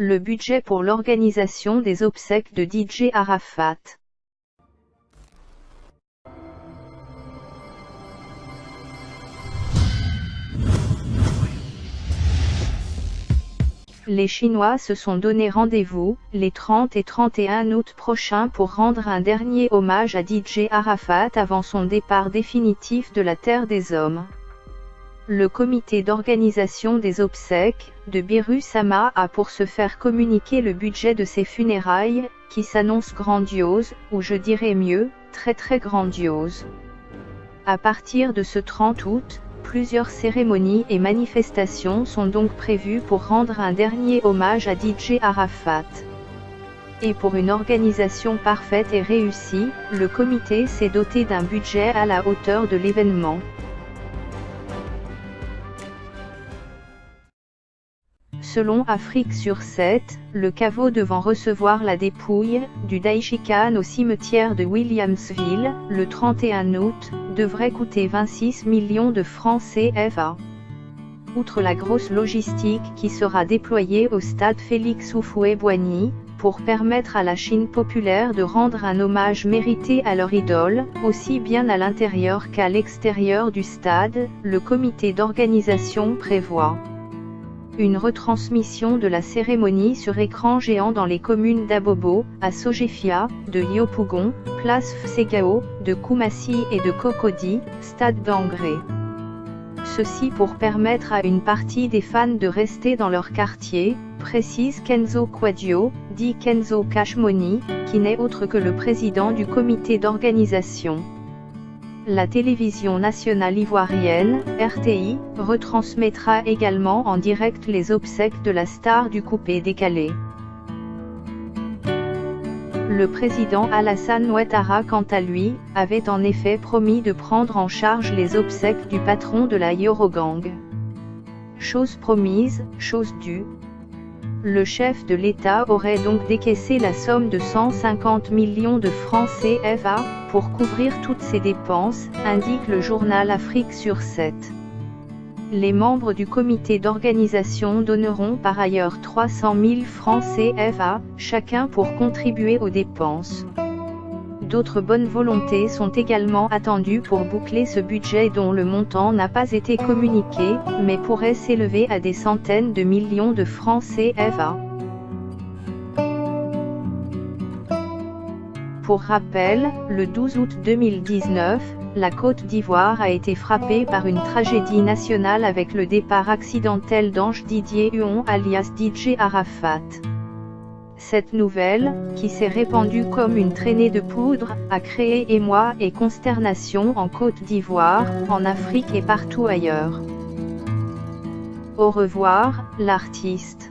le budget pour l'organisation des obsèques de DJ Arafat. Les Chinois se sont donné rendez-vous, les 30 et 31 août prochains pour rendre un dernier hommage à DJ Arafat avant son départ définitif de la Terre des Hommes. Le comité d'organisation des obsèques de Biru Sama a pour ce faire communiquer le budget de ses funérailles, qui s'annonce grandiose, ou je dirais mieux, très très grandiose. À partir de ce 30 août, plusieurs cérémonies et manifestations sont donc prévues pour rendre un dernier hommage à DJ Arafat. Et pour une organisation parfaite et réussie, le comité s'est doté d'un budget à la hauteur de l'événement. Selon Afrique sur 7, le caveau devant recevoir la dépouille du Daishikan au cimetière de Williamsville, le 31 août, devrait coûter 26 millions de francs CFA. Outre la grosse logistique qui sera déployée au stade Félix Houphouët-Boigny, pour permettre à la Chine populaire de rendre un hommage mérité à leur idole, aussi bien à l'intérieur qu'à l'extérieur du stade, le comité d'organisation prévoit une retransmission de la cérémonie sur écran géant dans les communes d'Abobo, à Sogefia, de Yopougon, place Fsegao, de Koumassi et de Cocody, stade d'Angré. Ceci pour permettre à une partie des fans de rester dans leur quartier, précise Kenzo Quadio, dit Kenzo Cashmoni, qui n'est autre que le président du comité d'organisation. La télévision nationale ivoirienne, RTI, retransmettra également en direct les obsèques de la star du coupé-décalé. Le président Alassane Ouattara, quant à lui, avait en effet promis de prendre en charge les obsèques du patron de la Yorogang. Chose promise, chose due. Le chef de l'État aurait donc décaissé la somme de 150 millions de francs CFA, pour couvrir toutes ses dépenses, indique le journal Afrique sur 7. Les membres du comité d'organisation donneront par ailleurs 300 000 francs CFA, chacun pour contribuer aux dépenses. D'autres bonnes volontés sont également attendues pour boucler ce budget dont le montant n'a pas été communiqué, mais pourrait s'élever à des centaines de millions de francs CFA. Pour rappel, le 12 août 2019, la Côte d'Ivoire a été frappée par une tragédie nationale avec le départ accidentel d'Ange Didier Huon alias DJ Arafat. Cette nouvelle, qui s'est répandue comme une traînée de poudre, a créé émoi et consternation en Côte d'Ivoire, en Afrique et partout ailleurs. Au revoir, l'artiste.